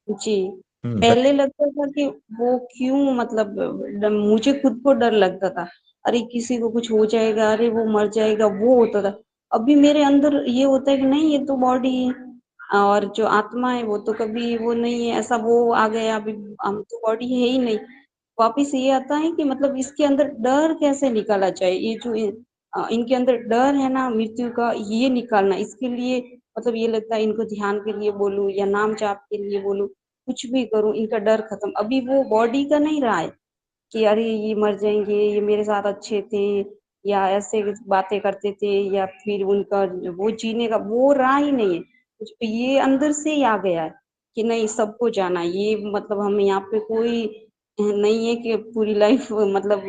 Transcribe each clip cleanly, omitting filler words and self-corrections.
जी। But पहले लगता था कि वो क्यों मतलब मुझे खुद को डर लगता था। अरे किसी को कुछ हो जाएगा, अरे वो मर जाएगा, वो होता था। अभी मेरे अंदर ये होता है कि नहीं, ये तो बॉडी है और जो आत्मा है वो तो कभी वो नहीं है, ऐसा वो आ गया, अभी हम तो बॉडी है ही नहीं। वापिस ये आता है कि मतलब इसके अंदर डर कैसे निकाला जाए, ये जो इनके अंदर डर है ना मृत्यु का, ये निकालना इसके लिए मतलब ये लगता है इनको ध्यान के लिए बोलूं या नाम जाप के लिए बोलूं, कुछ भी करूं, इनका डर खत्म। अभी वो बॉडी का नहीं रहा है कि अरे ये मर जाएंगे, ये मेरे साथ अच्छे थे या ऐसे बातें करते थे, या फिर उनका वो जीने का वो रहा ही नहीं है कुछ। ये अंदर से ही आ गया है कि नहीं, सबको जाना है। ये मतलब हम यहाँ पे कोई नहीं है कि पूरी लाइफ मतलब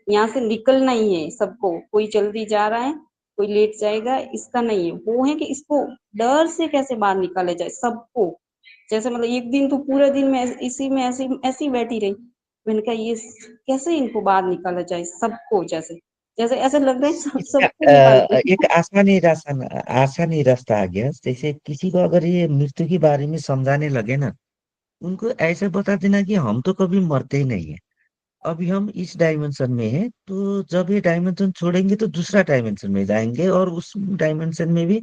यहाँ से निकलना ही है सबको, कोई जल्दी जा रहा है, कोई लेट जाएगा, इसका नहीं है। वो है कि इसको डर से कैसे बाहर निकाला जाए सबको। जैसे मतलब एक दिन तो पूरा दिन मैं इसी में ऐसी ऐसी बैठी रही, मैंने कहा ये कैसे इनको बाहर निकाला जाए सबको, जैसे जैसे ऐसा लग रहा है इसका सबको निकाल एक दो। आसानी रास्ता आ गया। जैसे किसी को अगर ये मृत्यु के बारे में समझाने लगे ना, उनको ऐसे बता देना कि हम तो कभी मरते ही नहीं है। अभी हम इस डायमेंशन में है, तो जब ये डायमेंशन छोड़ेंगे तो दूसरा डायमेंशन में जाएंगे, और उस डायमेंशन में भी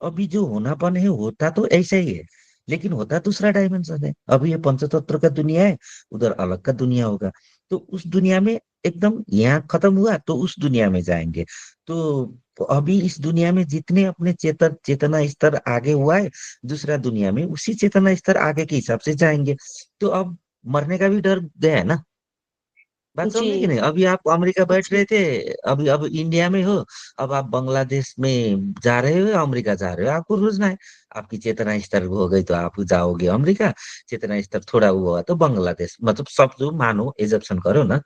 अभी जो होनापन है होता तो ऐसा ही है, लेकिन होता दूसरा डायमेंशन है। अभी ये पंचतत्व का दुनिया है, उधर अलग का दुनिया होगा। तो उस दुनिया में एकदम यहाँ खत्म हुआ तो उस दुनिया में जाएंगे। तो अभी इस दुनिया में जितने अपने चेतना स्तर आगे हुआ है, दूसरा दुनिया में उसी चेतना स्तर आगे के हिसाब से जाएंगे। तो अब मरने का भी डर गया है ना। बात जी समझे कि नहीं? अभी आप अमेरिका बैठ जी रहे थे, अभी अब इंडिया में हो, अब आप बांग्लादेश में जा रहे हो या अमेरिका जा रहे हो, आपको रोजना है। आपकी चेतना स्तर हो गई तो आप जाओगे अमेरिका, चेतना स्तर थोड़ा हुआ तो बांग्लादेश, मतलब सब जो मानो एजप्शन करो ना,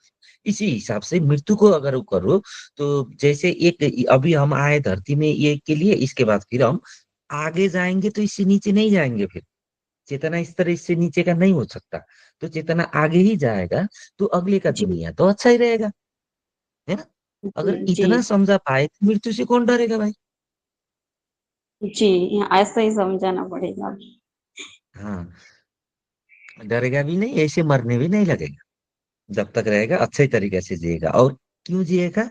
इसी हिसाब से मृत्यु को अगर वो करो। तो जैसे एक अभी हम आए धरती में ये के लिए, इसके बाद फिर हम आगे जाएंगे तो इससे नीचे नहीं जाएंगे फिर। चेतना स्तर इससे नीचे का नहीं हो सकता। तो चेतना आगे ही जाएगा, तो अगले का जी दुनिया तो अच्छा ही रहेगा, है ना। जी अगर जी इतना समझा पाए तो मृत्यु से कौन डरेगा भाई। जी, ऐसा ही समझाना पड़ेगा। हाँ, डरेगा भी नहीं, ऐसे मरने भी नहीं लगेगा। जब तक रहेगा अच्छे तरीके से जिएगा। और क्यों जिएगा?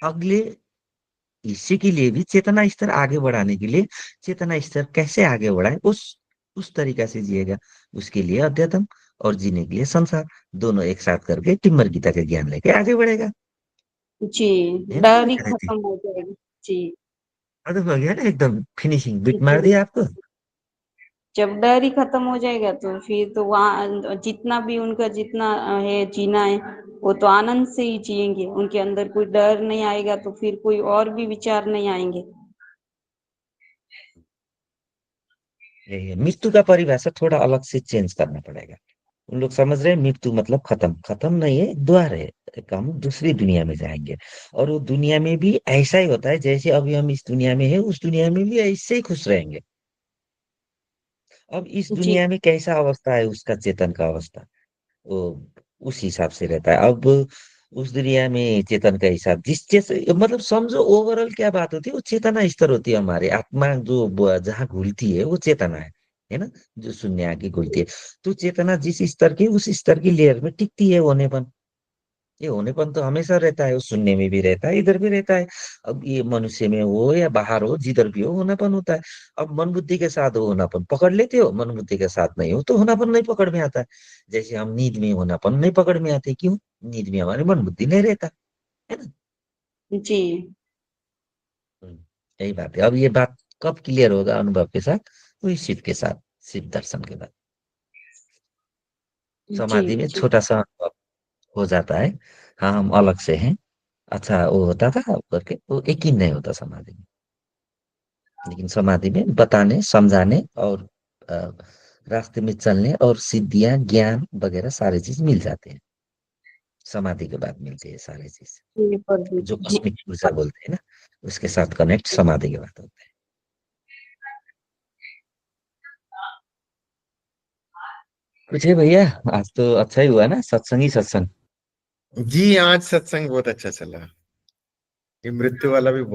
अगले इसी के लिए भी चेतना स्तर आगे बढ़ाने के लिए, चेतना स्तर कैसे आगे बढ़ाए उस तरीका से जिएगा। उसके लिए अध्यात्म और जीने के लिए संसार, दोनों एक साथ करके टिम्बर गीता का ज्ञान लेके आगे बढ़ेगा। जी, है ना डर ही क्या रहती? खत्म हो जाएगा। जी खत्म हो गया ना, एकदम फिनिशिंग बिट मार जी, दिया आपको। जब डर ही खत्म हो जाएगा तो फिर तो वहाँ जितना भी उनका जितना है जीना है, वो तो आनंद से ही जिएंगे। उनके अंदर कोई डर नहीं आएगा तो फिर कोई और भी विचार नहीं आएंगे। यही है, मृत्यु का परिभाषा थोड़ा अलग से चेंज करना पड़ेगा। उन लोग समझ रहे हैं मृत्यु मतलब खत्म, खत्म नहीं है, द्वार है। एक हम दूसरी दुनिया में जाएंगे, और वो दुनिया में भी ऐसा ही होता है जैसे अभी हम इस दुनिया में है, उस दुनिया में भी ऐसे ही खुश रहेंगे। अब इस जी दुनिया में कैसा अवस्था है उसका, चेतन का अवस्था, वो उस हिसाब से रहता है। अब उस दुनिया में चेतन का हिसाब जिस जैसे, मतलब समझो ओवरऑल क्या बात होती है, वो चेतना स्तर होती है। हमारी आत्मा जो जहाँ घुलती है वो चेतना है ना, जो शून्य आके घुलती है। तो चेतना जिस स्तर की, उस स्तर की लेयर में टिकती है होनेपन। ये होनेपन तो हमेशा रहता है, वो शून्य में भी रहता है, इधर भी रहता है। अब ये मनुष्य में हो या बाहर हो, जिधर भी हो होनापन होता है। अब मन बुद्धि के साथ हो होनापन पकड़ लेते हो, मन बुद्धि के साथ नहीं हो तो होनापन नहीं पकड़ में आता है। जैसे हम नींद में होनापन नहीं पकड़ में आते, क्यों? नींद में हमारे मन बुद्धि नहीं रहता, है ना। जी हम्म, यही बात है। अब ये बात कब क्लियर होगा अनुभव के साथ? वही शिव के साथ, शिव दर्शन के बाद जी समाधि में जी छोटा सा अनुभव हो जाता है। हाँ, हम अलग से हैं। अच्छा वो होता था करके, वो यकीन नहीं होता समाधि में। लेकिन समाधि में बताने समझाने और अ, रास्ते में चलने और सिद्धियां ज्ञान वगैरह सारे चीज मिल जाते हैं। समाधि के बाद मिलते हैं सारे चीज, जी पर भी जो कॉस्मिक ऊर्जा बोलते हैं ना, उसके साथ कनेक्ट समाधि के बाद होता है। कुछ है भैया, आज तो अच्छा ही हुआ ना, सत्संग ही सत्संग। जी आज सत्संग बहुत अच्छा चला। ये मृत्यु वाला भी